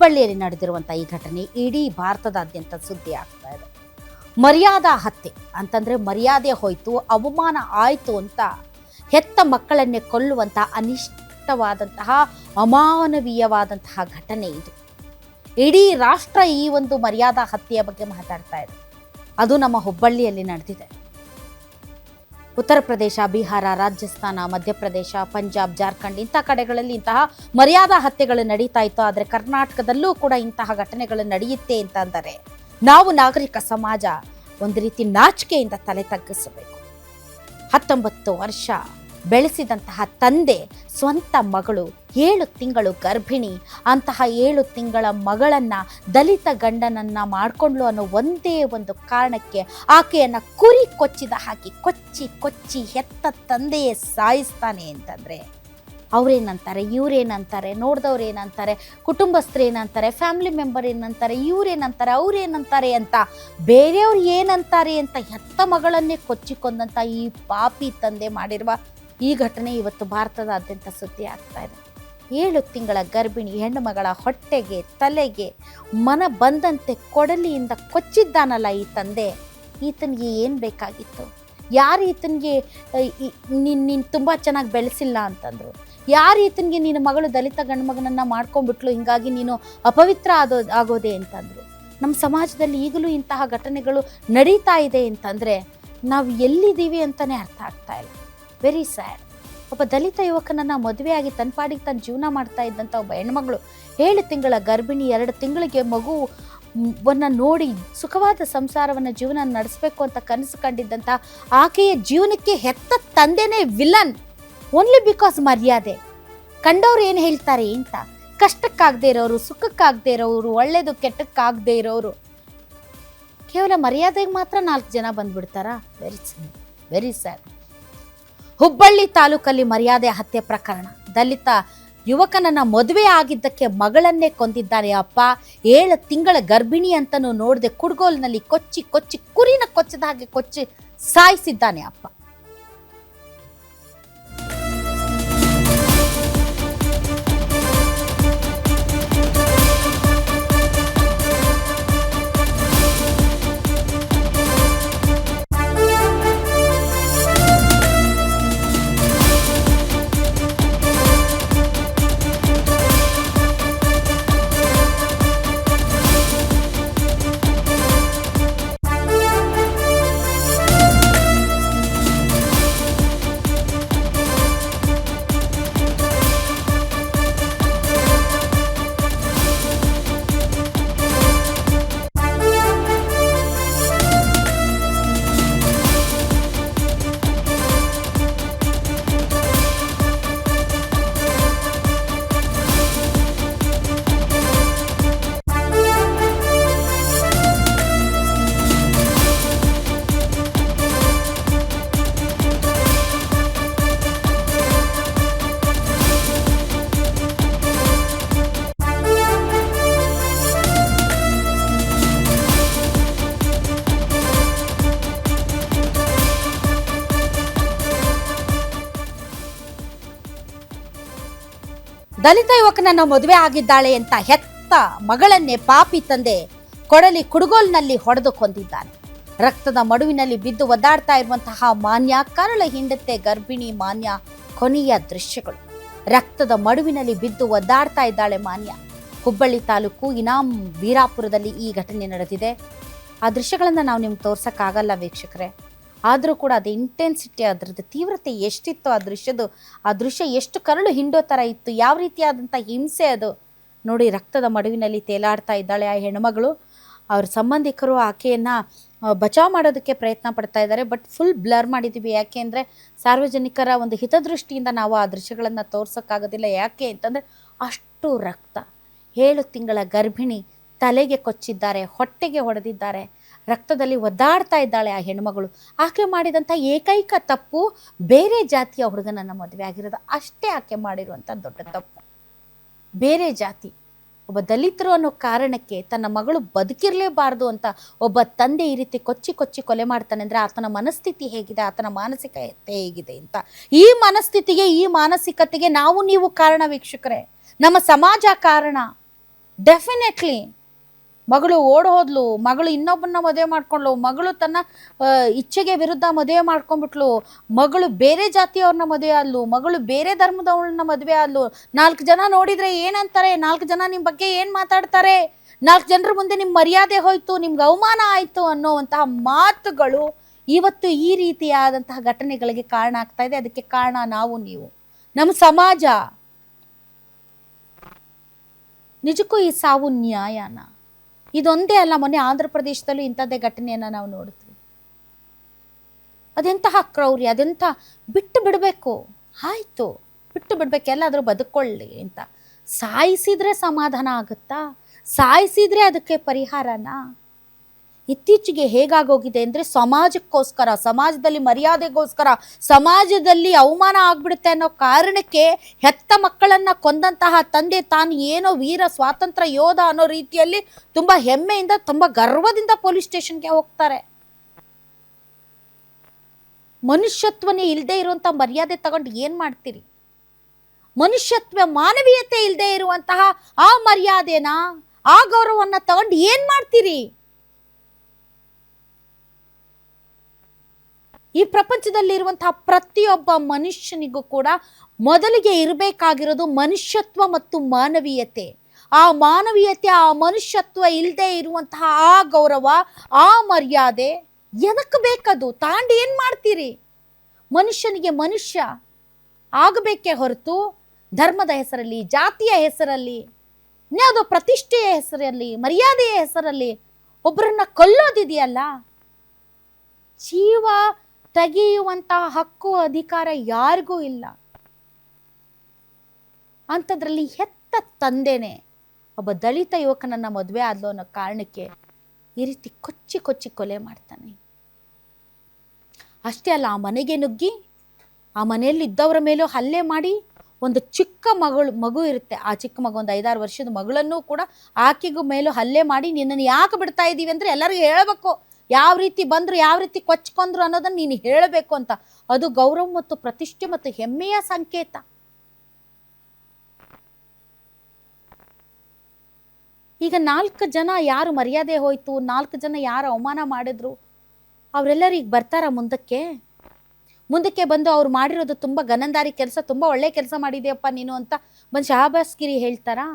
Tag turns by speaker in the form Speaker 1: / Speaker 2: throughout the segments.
Speaker 1: ಹುಬ್ಬಳ್ಳಿಯಲ್ಲಿ ನಡೆದಿರುವಂಥ ಈ ಘಟನೆ ಇಡೀ ಭಾರತದಾದ್ಯಂತ ಸುದ್ದಿ ಆಗ್ತಾ ಇದೆ. ಮರ್ಯಾದಾ ಹತ್ಯೆ ಅಂತಂದರೆ ಮರ್ಯಾದೆ ಹೋಯಿತು, ಅವಮಾನ ಆಯಿತು ಅಂತ ಹೆತ್ತ ಮಕ್ಕಳನ್ನೇ ಕೊಲ್ಲುವಂಥ ಅನಿಷ್ಟವಾದಂತಹ ಅಮಾನವೀಯವಾದಂತಹ ಘಟನೆ ಇದು. ಇಡೀ ರಾಷ್ಟ್ರ ಈ ಒಂದು ಮರ್ಯಾದಾ ಹತ್ಯೆಯ ಬಗ್ಗೆ ಮಾತಾಡ್ತಾ ಇದೆ. ಅದು ನಮ್ಮ ಹುಬ್ಬಳ್ಳಿಯಲ್ಲಿ ನಡೆದಿದೆ. ಉತ್ತರ ಪ್ರದೇಶ, ಬಿಹಾರ, ರಾಜಸ್ಥಾನ, ಮಧ್ಯಪ್ರದೇಶ, ಪಂಜಾಬ್, ಜಾರ್ಖಂಡ್ ಇಂಥ ಕಡೆಗಳಲ್ಲಿ ಇಂತಹ ಮರ್ಯಾದಾ ಹತ್ಯೆಗಳು ನಡೀತಾ ಇತ್ತು. ಆದರೆ ಕರ್ನಾಟಕದಲ್ಲೂ ಕೂಡ ಇಂತಹ ಘಟನೆಗಳು ನಡೆಯುತ್ತೆ ಅಂತ ಅಂದರೆ ನಾವು ನಾಗರಿಕ ಸಮಾಜ ಒಂದು ರೀತಿ ನಾಚಿಕೆಯಿಂದ ತಲೆ ತಗ್ಗಿಸಬೇಕು. 19 ವರ್ಷ ಬೆಳೆಸಿದಂತಹ ತಂದೆ ಸ್ವಂತ ಮಗಳು 7 ತಿಂಗಳು ಗರ್ಭಿಣಿ, ಅಂತಹ 7 ತಿಂಗಳ ಮಗಳನ್ನು ದಲಿತ ಗಂಡನನ್ನ ಮಾಡಿಕೊಂಡ್ಲು ಅನ್ನೋ ಒಂದೇ ಒಂದು ಕಾರಣಕ್ಕೆ ಆಕೆಯನ್ನು ಕುರಿ ಕೊಚ್ಚಿದ ಹಾಕಿ ಕೊಚ್ಚಿ ಕೊಚ್ಚಿ ಹೆತ್ತ ತಂದೆಯೇ ಸಾಯಿಸ್ತಾನೆ ಅಂತಂದರೆ ಅವ್ರೇನಂತಾರೆ, ಇವ್ರೇನಂತಾರೆ, ನೋಡಿದವ್ರು ಏನಂತಾರೆ, ಕುಟುಂಬಸ್ಥರು ಏನಂತಾರೆ, ಫ್ಯಾಮಿಲಿ ಮೆಂಬರ್ ಏನಂತಾರೆ, ಇವ್ರೇನಂತಾರೆ, ಅವ್ರೇನಂತಾರೆ ಅಂತ ಬೇರೆಯವ್ರು ಏನಂತಾರೆ ಅಂತ ಹೆತ್ತ ಮಗಳನ್ನೇ ಕೊಚ್ಚಿಕೊಂಡಂಥ ಈ ಪಾಪಿ ತಂದೆ ಮಾಡಿರುವ ಈ ಘಟನೆ ಇವತ್ತು ಭಾರತದಾದ್ಯಂತ ಸುದ್ದಿ ಆಗ್ತಾ ಇದೆ. 7 ತಿಂಗಳ ಗರ್ಭಿಣಿ ಹೆಣ್ಣು ಮಗಳ ಹೊಟ್ಟೆಗೆ, ತಲೆಗೆ ಮನ ಬಂದಂತೆ ಕೊಡಲಿಯಿಂದ ಕೊಚ್ಚಿದ್ದಾನಲ್ಲ ಈ ತಂದೆ. ಈತನಿಗೆ ಏನು ಬೇಕಾಗಿತ್ತು? ಯಾರು ಈತನಿಗೆ ನೀನು ತುಂಬ ಚೆನ್ನಾಗಿ ಬೆಳೆಸಿಲ್ಲ ಅಂತಂದರು? ಯಾರು ಈತನಿಗೆ ನಿನ್ನ ಮಗಳು ದಲಿತ ಗಂಡು ಮಗನನ್ನು ಮಾಡ್ಕೊಂಡ್ಬಿಟ್ಲು, ಹಿಂಗಾಗಿ ನೀನು ಅಪವಿತ್ರ ಆಗೋದೆ ಅಂತಂದರು? ನಮ್ಮ ಸಮಾಜದಲ್ಲಿ ಈಗಲೂ ಇಂತಹ ಘಟನೆಗಳು ನಡೀತಾ ಇದೆ ಅಂತಂದರೆ ನಾವು ಎಲ್ಲಿದ್ದೀವಿ ಅಂತಲೇ ಅರ್ಥ ಆಗ್ತಾ ಇಲ್ಲ. Very sad. ಒಬ್ಬ ದಲಿತ ಯುವಕನನ್ನು ಮದುವೆಯಾಗಿ ತನ್ನ ಪಾಡಿಗೆ ತನ್ನ ಜೀವನ ಮಾಡ್ತಾ ಇದ್ದಂಥ ಒಬ್ಬ ಹೆಣ್ಮಗಳು 7 ತಿಂಗಳ ಗರ್ಭಿಣಿ, 2 ತಿಂಗಳಿಗೆ ಮಗುವನ್ನು ನೋಡಿ ಸುಖವಾದ ಸಂಸಾರವನ್ನು ಜೀವನ ನಡೆಸಬೇಕು ಅಂತ ಕನಸು ಕಂಡಿದ್ದಂಥ ಆಕೆಯ ಜೀವನಕ್ಕೆ ಹೆತ್ತ ತಂದೆನೇ ವಿಲನ್. ಓನ್ಲಿ ಬಿಕಾಸ್ ಮರ್ಯಾದೆ. ಕಂಡವ್ರು ಏನು ಹೇಳ್ತಾರೆ ಅಂತ, ಕಷ್ಟಕ್ಕಾಗದೇ ಇರೋರು, ಸುಖಕ್ಕಾಗದೇ ಇರೋರು, ಒಳ್ಳೇದು ಕೆಟ್ಟಕ್ಕಾಗದೇ ಇರೋರು, ಕೇವಲ ಮರ್ಯಾದೆಗೆ ಮಾತ್ರ 4 ಜನ ಬಂದ್ಬಿಡ್ತಾರಾ? Very sad. ಹುಬ್ಬಳ್ಳಿ ತಾಲೂಕಲ್ಲಿ ಮರ್ಯಾದೆ ಹತ್ಯೆ ಪ್ರಕರಣ. ದಲಿತ ಯುವಕನನ್ನ ಮದುವೆ ಆಗಿದ್ದಕ್ಕೆ ಮಗಳನ್ನೇ ಕೊಂದಿದ್ದಾನೆ ಅಪ್ಪ. 7 ತಿಂಗಳ ಗರ್ಭಿಣಿ ಅಂತನೂ ನೋಡದೆ ಕುಡ್ಗೋಲ್ನಲ್ಲಿ ಕೊಚ್ಚಿ ಕೊಚ್ಚಿ ಕುರಿನ ಕೊಚ್ಚಿದ ಹಾಗೆ ಕೊಚ್ಚಿ ಸಾಯಿಸಿದ್ದಾನೆ ಅಪ್ಪ. ದಲಿತ ಯುವಕನನ್ನು ಮದುವೆ ಆಗಿದ್ದಾಳೆ ಅಂತ ಹೆತ್ತ ಮಗಳನ್ನೇ ಪಾಪಿ ತಂದೆ ಕೊಡಲಿ ಕುಡುಗೋಲ್ನಲ್ಲಿ ಹೊಡೆದು ಕೊಂದಿದ್ದಾನೆ. ರಕ್ತದ ಮಡುವಿನಲ್ಲಿ ಬಿದ್ದು ಒದ್ದಾಡ್ತಾ ಇರುವಂತಹ ಮಾನ್ಯ, ಕರಳ ಹಿಂಡತ್ತೆ ಗರ್ಭಿಣಿ ಮಾನ್ಯ ಕೊನೆಯ ದೃಶ್ಯಗಳು. ರಕ್ತದ ಮಡುವಿನಲ್ಲಿ ಬಿದ್ದು ಒದ್ದಾಡ್ತಾ ಇದ್ದಾಳೆ ಮಾನ್ಯ. ಹುಬ್ಬಳ್ಳಿ ತಾಲೂಕು ಇನಾಂ ವೀರಾಪುರದಲ್ಲಿ ಈ ಘಟನೆ ನಡೆದಿದೆ. ಆ ದೃಶ್ಯಗಳನ್ನು ನಾವು ನಿಮ್ಗೆ ತೋರ್ಸೋಕ್ಕಾಗಲ್ಲ ವೀಕ್ಷಕರೇ. ಆದರೂ ಕೂಡ ಅದು ಇಂಟೆನ್ಸಿಟಿ, ಅದರದ್ದು ತೀವ್ರತೆ ಎಷ್ಟಿತ್ತು, ಆ ದೃಶ್ಯ ಎಷ್ಟು ಕರಳು ಹಿಂಡೋ ಥರ ಇತ್ತು, ಯಾವ ರೀತಿಯಾದಂಥ ಹಿಂಸೆ ಅದು ನೋಡಿ. ರಕ್ತದ ಮಡುವಿನಲ್ಲಿ ತೇಲಾಡ್ತಾ ಇದ್ದಾಳೆ ಆ ಹೆಣ್ಮಗಳು. ಅವ್ರ ಸಂಬಂಧಿಕರು ಆಕೆಯನ್ನು ಬಚಾವ್ ಮಾಡೋದಕ್ಕೆ ಪ್ರಯತ್ನ ಪಡ್ತಾ ಇದ್ದಾರೆ. ಬಟ್ ಫುಲ್ ಬ್ಲರ್ ಮಾಡಿದ್ದೀವಿ. ಯಾಕೆ ಅಂದರೆ ಸಾರ್ವಜನಿಕರ ಒಂದು ಹಿತದೃಷ್ಟಿಯಿಂದ ನಾವು ಆ ದೃಶ್ಯಗಳನ್ನು ತೋರ್ಸೋಕ್ಕಾಗೋದಿಲ್ಲ. ಯಾಕೆ ಅಂತಂದರೆ ಅಷ್ಟು ರಕ್ತ. 7 ತಿಂಗಳ ಗರ್ಭಿಣಿ, ತಲೆಗೆ ಕೊಚ್ಚಿದ್ದಾರೆ, ಹೊಟ್ಟೆಗೆ ಹೊಡೆದಿದ್ದಾರೆ, ರಕ್ತದಲ್ಲಿ ಒದ್ದಾಡ್ತಾ ಇದ್ದಾಳೆ ಆ ಹೆಣ್ಮಗಳು. ಆಕೆ ಮಾಡಿದಂಥ ಏಕೈಕ ತಪ್ಪು ಬೇರೆ ಜಾತಿಯ ಹುಡುಗನನ್ನು ಮದುವೆ ಆಗಿರೋದು. ಅಷ್ಟೇ ಆಕೆ ಮಾಡಿರುವಂಥ ದೊಡ್ಡ ತಪ್ಪು. ಬೇರೆ ಜಾತಿ ಒಬ್ಬ ದಲಿತರು ಅನ್ನೋ ಕಾರಣಕ್ಕೆ ತನ್ನ ಮಗಳು ಬದುಕಿರಲೇಬಾರ್ದು ಅಂತ ಒಬ್ಬ ತಂದೆ ಈ ರೀತಿ ಕೊಚ್ಚಿ ಕೊಚ್ಚಿ ಕೊಲೆ ಮಾಡ್ತಾನೆ ಅಂದರೆ ಆತನ ಮನಸ್ಥಿತಿ ಹೇಗಿದೆ, ಆತನ ಮಾನಸಿಕತೆ ಹೇಗಿದೆ ಅಂತ. ಈ ಮನಸ್ಥಿತಿಗೆ, ಈ ಮಾನಸಿಕತೆಗೆ ನಾವು ನೀವು ಕಾರಣ ವೀಕ್ಷಕರೇ. ನಮ್ಮ ಸಮಾಜ ಕಾರಣ. ಡೆಫಿನೆಟ್ಲಿ ಮಗಳು ಓಡ್ ಹೋದ್ಲು, ಮಗಳು ಇನ್ನೊಬ್ಬನ ಮದುವೆ ಮಾಡ್ಕೊಂಡ್ಲು, ಮಗಳು ತನ್ನ ಇಚ್ಛೆಗೆ ವಿರುದ್ಧ ಮದುವೆ ಮಾಡ್ಕೊಂಡ್ಬಿಟ್ಲು, ಮಗಳು ಬೇರೆ ಜಾತಿಯವ್ರನ್ನ ಮದುವೆ ಆದ್ಲು, ಮಗಳು ಬೇರೆ ಧರ್ಮದವ್ರನ್ನ ಮದುವೆ ಆದ್ಲು. 4 ಜನ ನೋಡಿದ್ರೆ ಏನಂತಾರೆ, 4 ಜನ ನಿಮ್ಮ ಬಗ್ಗೆ ಏನು ಮಾತಾಡ್ತಾರೆ, 4 ಜನರ ಮುಂದೆ ನಿಮ್ಮ ಮರ್ಯಾದೆ ಹೋಯ್ತು, ನಿಮ್ಗೆ ಅವಮಾನ ಆಯಿತು ಅನ್ನೋವಂತಹ ಮಾತುಗಳು ಇವತ್ತು ಈ ರೀತಿಯಾದಂತಹ ಘಟನೆಗಳಿಗೆ ಕಾರಣ ಆಗ್ತಾ ಇದೆ. ಅದಕ್ಕೆ ಕಾರಣ ನಾವು ನೀವು, ನಮ್ಮ ಸಮಾಜ. ನಿಜಕ್ಕೂ ಈ ಸಾವು ನ್ಯಾಯನ? ಇದೊಂದೇ ಅಲ್ಲ, ಮೊನ್ನೆ ಆಂಧ್ರ ಪ್ರದೇಶದಲ್ಲೂ ಇಂಥದ್ದೇ ಘಟನೆಯನ್ನು ನಾವು ನೋಡಿದ್ವಿ. ಅದೆಂತಹ ಕ್ರೌರ್ಯ, ಅದೆಂಥ ಬಿಟ್ಟು ಬಿಡಬೇಕು, ಆಯಿತು ಬಿಟ್ಟು ಬಿಡ್ಬೇಕು, ಎಲ್ಲಾದರೂ ಬದುಕೊಳ್ಳಿ ಅಂತ. ಸಾಯಿಸಿದ್ರೆ ಸಮಾಧಾನ ಆಗುತ್ತಾ? ಸಾಯಿಸಿದ್ರೆ ಅದಕ್ಕೆ ಪರಿಹಾರನಾ? ಇತ್ತೀಚೆಗೆ ಹೇಗಾಗೋಗಿದೆ ಅಂದರೆ, ಸಮಾಜಕ್ಕೋಸ್ಕರ, ಸಮಾಜದಲ್ಲಿ ಮರ್ಯಾದೆಗೋಸ್ಕರ, ಸಮಾಜದಲ್ಲಿ ಅವಮಾನ ಆಗ್ಬಿಡುತ್ತೆ ಅನ್ನೋ ಕಾರಣಕ್ಕೆ ಹೆತ್ತ ಮಕ್ಕಳನ್ನು ಕೊಂದಂತಹ ತಂದೆ ತಾನು ಏನೋ ವೀರ ಸ್ವಾತಂತ್ರ್ಯ ಯೋಧ ಅನ್ನೋ ರೀತಿಯಲ್ಲಿ ತುಂಬ ಹೆಮ್ಮೆಯಿಂದ, ತುಂಬ ಗರ್ವದಿಂದ ಪೊಲೀಸ್ ಸ್ಟೇಷನ್ಗೆ ಹೋಗ್ತಾರೆ. ಮನುಷ್ಯತ್ವನೇ ಇಲ್ಲದೆ ಇರುವಂಥ ಮರ್ಯಾದೆ ತಗೊಂಡು ಏನು ಮಾಡ್ತೀರಿ? ಮನುಷ್ಯತ್ವ, ಮಾನವೀಯತೆ ಇಲ್ಲದೆ ಇರುವಂತಹ ಆ ಮರ್ಯಾದೆನ, ಆ ಗೌರವವನ್ನು ತಗೊಂಡು ಏನು ಮಾಡ್ತೀರಿ? ಈ ಪ್ರಪಂಚದಲ್ಲಿರುವಂತಹ ಪ್ರತಿಯೊಬ್ಬ ಮನುಷ್ಯನಿಗೂ ಕೂಡ ಮೊದಲಿಗೆ ಇರಬೇಕಾಗಿರೋದು ಮನುಷ್ಯತ್ವ ಮತ್ತು ಮಾನವೀಯತೆ. ಆ ಮಾನವೀಯತೆ, ಆ ಮನುಷ್ಯತ್ವ ಇಲ್ಲದೆ ಇರುವಂತಹ ಆ ಗೌರವ, ಆ ಮರ್ಯಾದೆ ಎದಕ್ಕೆ ಬೇಕದು? ತಾಂಡು ಏನು ಮಾಡ್ತೀರಿ? ಮನುಷ್ಯನಿಗೆ ಮನುಷ್ಯ ಆಗಬೇಕೇ ಹೊರತು ಧರ್ಮದ ಹೆಸರಲ್ಲಿ, ಜಾತಿಯ ಹೆಸರಲ್ಲಿ, ಇನ್ಯಾವುದೋ ಪ್ರತಿಷ್ಠೆಯ ಹೆಸರಲ್ಲಿ, ಮರ್ಯಾದೆಯ ಹೆಸರಲ್ಲಿ ಒಬ್ಬರನ್ನ ಕೊಲ್ಲೋದಿದೆಯಲ್ಲ, ಜೀವ ತೆಗೆಯುವಂತಹ ಹಕ್ಕು ಅಧಿಕಾರ ಯಾರಿಗೂ ಇಲ್ಲ. ಅಂಥದ್ರಲ್ಲಿ ಹೆತ್ತ ತಂದೆನೇ ಒಬ್ಬ ದಲಿತ ಯುವಕನನ್ನ ಮದುವೆ ಆದ್ಲು ಅನ್ನೋ ಕಾರಣಕ್ಕೆ ಈ ರೀತಿ ಕೊಚ್ಚಿ ಕೊಚ್ಚಿ ಕೊಲೆ ಮಾಡ್ತಾನೆ. ಅಷ್ಟೇ ಅಲ್ಲ, ಆ ಮನೆಗೆ ನುಗ್ಗಿ ಆ ಮನೆಯಲ್ಲಿ ಇದ್ದವರ ಮೇಲೂ ಹಲ್ಲೆ ಮಾಡಿ, ಒಂದು ಚಿಕ್ಕ ಮಗು ಇರುತ್ತೆ, ಆ ಚಿಕ್ಕ ಮಗು ಒಂದು 5-6 ವರ್ಷದ ಮಗಳನ್ನೂ ಕೂಡ ಆಕೆಗೂ ಮೇಲೂ ಹಲ್ಲೆ ಮಾಡಿ, ನಿನ್ನನ್ನು ಯಾಕೆ ಬಿಡ್ತಾ ಇದ್ದೀವಿ ಅಂದರೆ ಎಲ್ಲರಿಗೂ ಹೇಳಬೇಕು, ಯಾವ ರೀತಿ ಬಂದ್ರು, ಯಾವ ರೀತಿ ಕೊಚ್ಕೊಂಡ್ರು ಅನ್ನೋದನ್ನ ನೀನು ಹೇಳಬೇಕು ಅಂತ. ಅದು ಗೌರವ ಮತ್ತು ಪ್ರತಿಷ್ಠೆ ಮತ್ತು ಹೆಮ್ಮೆಯ ಸಂಕೇತ. ಈಗ 4 ಜನ ಯಾರು ಮರ್ಯಾದೆ ಹೋಯ್ತು, 4 ಜನ ಯಾರು ಅವಮಾನ ಮಾಡಿದ್ರು, ಅವರೆಲ್ಲರೂ ಈಗ ಬರ್ತಾರ ಮುಂದಕ್ಕೆ ಬಂದು ಅವ್ರು ಮಾಡಿರೋದು ತುಂಬ ಗನಂದಾರಿ ಕೆಲಸ, ತುಂಬ ಒಳ್ಳೆ ಕೆಲಸ ಮಾಡಿದೆಯಪ್ಪ ನೀನು ಅಂತ ಬಂದು ಶಹಬಾಸ್ಗಿರಿ ಹೇಳ್ತಾರಾ?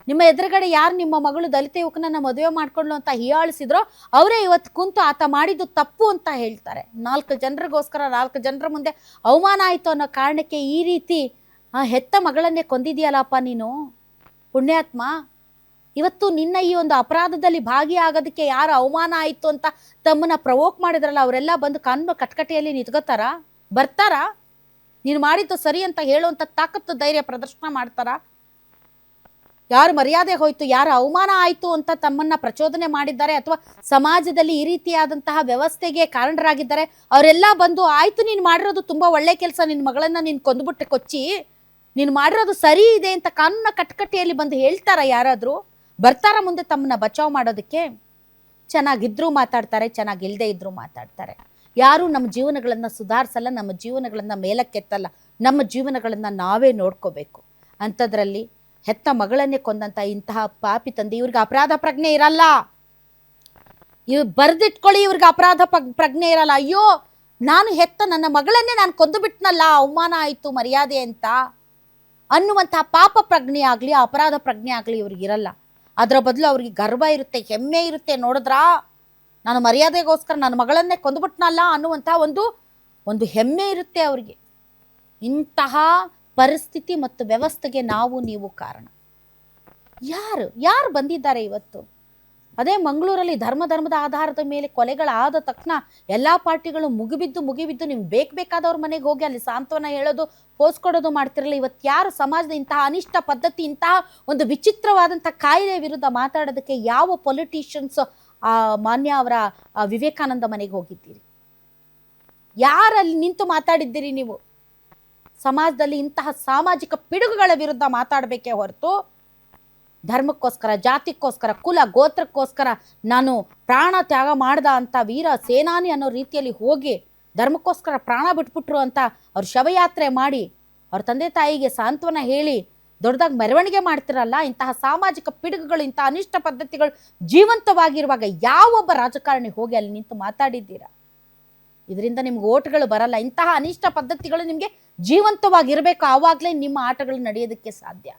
Speaker 1: ನಿಮ್ಮ ಎದುರುಗಡೆ ಯಾರು ನಿಮ್ಮ ಮಗಳು ದಲಿತ ಯುವಕನನ್ನ ಮದುವೆ ಮಾಡ್ಕೊಂಡ್ಲು ಅಂತ ಹೀಯಾಳಿಸಿದ್ರೋ ಅವರೇ ಇವತ್ತು ಕುಂತು ಆತ ಮಾಡಿದ್ದು ತಪ್ಪು ಅಂತ ಹೇಳ್ತಾರೆ. 4 ಜನರಿಗೋಸ್ಕರ 4 ಜನರ ಮುಂದೆ ಅವಮಾನ ಆಯಿತು ಅನ್ನೋ ಕಾರಣಕ್ಕೆ ಈ ರೀತಿ ಹೆತ್ತ ಮಗಳನ್ನೇ ಕೊಂದಿದೆಯಲ್ಲಪ್ಪ ನೀನು ಪುಣ್ಯಾತ್ಮ. ಇವತ್ತು ನಿನ್ನ ಈ ಒಂದು ಅಪರಾಧದಲ್ಲಿ ಭಾಗಿಯಾಗೋದಕ್ಕೆ ಯಾರು ಅವಮಾನ ಆಯಿತು ಅಂತ ತಮ್ಮನ್ನ ಪ್ರವೋಕ್ ಮಾಡಿದ್ರಲ್ಲ, ಅವರೆಲ್ಲ ಬಂದು ಕಾನೂನು ಕಟ್ಕಟೆಯಲ್ಲಿ ನಿಂತ್ಕೋತಾರ? ಬರ್ತಾರಾ? ನೀನು ಮಾಡಿದ್ದು ಸರಿ ಅಂತ ಹೇಳುವಂಥ ತಾಕತ್ತು ಧೈರ್ಯ ಪ್ರದರ್ಶನ ಮಾಡ್ತಾರಾ? ಯಾರು ಮರ್ಯಾದೆ ಹೋಯ್ತು, ಯಾರು ಅವಮಾನ ಆಯಿತು ಅಂತ ತಮ್ಮನ್ನ ಪ್ರಚೋದನೆ ಮಾಡಿದ್ದಾರೆ ಅಥವಾ ಸಮಾಜದಲ್ಲಿ ಈ ರೀತಿಯಾದಂತಹ ವ್ಯವಸ್ಥೆಗೆ ಕಾರಣರಾಗಿದ್ದಾರೆ, ಅವರೆಲ್ಲ ಬಂದು ಆಯಿತು ನೀನು ಮಾಡಿರೋದು ತುಂಬ ಒಳ್ಳೆ ಕೆಲಸ, ನಿನ್ನ ಮಗಳನ್ನ ನೀನು ಕೊಂದುಬಿಟ್ಟೆ ಕೊಚ್ಚಿ, ನೀನು ಮಾಡಿರೋದು ಸರಿ ಇದೆ ಅಂತ ಕಾನೂನ ಕಟ್ಕಟೆಯಲ್ಲಿ ಬಂದು ಹೇಳ್ತಾರ? ಯಾರಾದರೂ ಬರ್ತಾರ ಮುಂದೆ ತಮ್ಮನ್ನ ಬಚಾವ್ ಮಾಡೋದಕ್ಕೆ? ಚೆನ್ನಾಗಿದ್ರೂ ಮಾತಾಡ್ತಾರೆ, ಚೆನ್ನಾಗಿಲ್ಲದೆ ಇದ್ರೂ ಮಾತಾಡ್ತಾರೆ. ಯಾರು ನಮ್ಮ ಜೀವನಗಳನ್ನು ಸುಧಾರಿಸಲ್ಲ, ನಮ್ಮ ಜೀವನಗಳನ್ನು ಮೇಲಕ್ಕೆತ್ತಲ್ಲ, ನಮ್ಮ ಜೀವನಗಳನ್ನು ನಾವೇ ನೋಡ್ಕೋಬೇಕು. ಅಂಥದ್ರಲ್ಲಿ ಹೆತ್ತ ಮಗಳನ್ನೇ ಕೊಂದಂಥ ಇಂತಹ ಪಾಪಿ ತಂದೆ, ಇವ್ರಿಗೆ ಅಪರಾಧ ಪ್ರಜ್ಞೆ ಇರಲ್ಲ. ಇವ್ ಬರೆದಿಟ್ಕೊಳ್ಳಿ, ಇವ್ರಿಗೆ ಅಪರಾಧ ಪ್ರಜ್ಞೆ ಇರಲ್ಲ. ಅಯ್ಯೋ, ನಾನು ಹೆತ್ತ ನನ್ನ ಮಗಳನ್ನೇ ನಾನು ಕೊಂದು ಬಿಟ್ನಲ್ಲ, ಅವಮಾನ ಆಯಿತು ಮರ್ಯಾದೆ ಅಂತ ಅನ್ನುವಂತಹ ಪಾಪ ಪ್ರಜ್ಞೆ ಆಗಲಿ, ಅಪರಾಧ ಪ್ರಜ್ಞೆ ಆಗಲಿ ಇವ್ರಿಗಿರಲ್ಲ. ಅದರ ಬದಲು ಅವ್ರಿಗೆ ಗರ್ವ ಇರುತ್ತೆ, ಹೆಮ್ಮೆ ಇರುತ್ತೆ. ನೋಡಿದ್ರಾ, ನಾನು ಮರ್ಯಾದೆಗೋಸ್ಕರ ನನ್ನ ಮಗಳನ್ನೇ ಕೊಂದುಬಿಟ್ನಲ್ಲ ಅನ್ನುವಂತಹ ಒಂದು ಹೆಮ್ಮೆ ಇರುತ್ತೆ ಅವ್ರಿಗೆ. ಇಂತಹ ಪರಿಸ್ಥಿತಿ ಮತ್ತು ವ್ಯವಸ್ಥೆಗೆ ನಾವು ನೀವು ಕಾರಣ. ಯಾರು ಬಂದಿದ್ದಾರೆ ಇವತ್ತು? ಅದೇ ಮಂಗಳೂರಲ್ಲಿ ಧರ್ಮದ ಆಧಾರದ ಮೇಲೆ ಕೊಲೆಗಳಾದ ತಕ್ಷಣ ಎಲ್ಲ ಪಾರ್ಟಿಗಳು ಮುಗಿಬಿದ್ದು ನೀವು ಬೇಕಾದವ್ರ ಮನೆಗೆ ಹೋಗಿ ಅಲ್ಲಿ ಸಾಂತ್ವನ ಹೇಳೋದು, ಪೋಸ್ ಕೊಡೋದು ಮಾಡ್ತಿರಲ್ಲ. ಇವತ್ತು ಯಾರು ಸಮಾಜದ ಇಂತಹ ಅನಿಷ್ಟ ಪದ್ಧತಿ, ಇಂತಹ ಒಂದು ವಿಚಿತ್ರವಾದಂಥ ಕಾಯಿಲೆ ವಿರುದ್ಧ ಮಾತಾಡೋದಕ್ಕೆ ಯಾವ ಪೊಲಿಟಿಷಿಯನ್ಸ್ ಮಾನ್ಯ ಅವರ ವಿವೇಕಾನಂದ ಮನೆಗೆ ಹೋಗಿದ್ದೀರಿ? ಯಾರಲ್ಲಿ ನಿಂತು ಮಾತಾಡಿದ್ದೀರಿ ನೀವು? ಸಮಾಜದಲ್ಲಿ ಇಂತಹ ಸಾಮಾಜಿಕ ಪಿಡುಗುಗಳ ವಿರುದ್ಧ ಮಾತಾಡಬೇಕೇ ಹೊರತು ಧರ್ಮಕ್ಕೋಸ್ಕರ, ಜಾತಿಗೋಸ್ಕರ, ಕುಲ ಗೋತ್ರಕ್ಕೋಸ್ಕರ ನಾನು ಪ್ರಾಣ ತ್ಯಾಗ ಮಾಡ್ದ ಅಂತ ವೀರ ಸೇನಾನಿ ಅನ್ನೋ ರೀತಿಯಲ್ಲಿ ಹೋಗಿ ಧರ್ಮಕ್ಕೋಸ್ಕರ ಪ್ರಾಣ ಬಿಟ್ಬಿಟ್ರು ಅಂತ ಅವ್ರು ಶವಯಾತ್ರೆ ಮಾಡಿ ಅವ್ರ ತಂದೆ ತಾಯಿಗೆ ಸಾಂತ್ವನ ಹೇಳಿ ದೊಡ್ಡದಾಗಿ ಮೆರವಣಿಗೆ ಮಾಡ್ತಿರಲ್ಲ, ಇಂತಹ ಸಾಮಾಜಿಕ ಪಿಡುಗುಗಳು, ಇಂತಹ ಅನಿಷ್ಟ ಪದ್ಧತಿಗಳು ಜೀವಂತವಾಗಿರುವಾಗ ಯಾವೊಬ್ಬ ರಾಜಕಾರಣಿ ಹೋಗಿ ಅಲ್ಲಿ ನಿಂತು ಮಾತಾಡಿದ್ದೀರಾ? ಇದರಿಂದ ನಿಮ್ಗೆ ಓಟ್ಗಳು ಬರಲ್ಲ. ಇಂತಹ ಅನಿಷ್ಟ ಪದ್ಧತಿಗಳು ನಿಮಗೆ ಜೀವಂತವಾಗಿರಬೇಕು, ಆವಾಗಲೇ ನಿಮ್ಮ ಆಟಗಳು ನಡೆಯೋದಕ್ಕೆ ಸಾಧ್ಯ.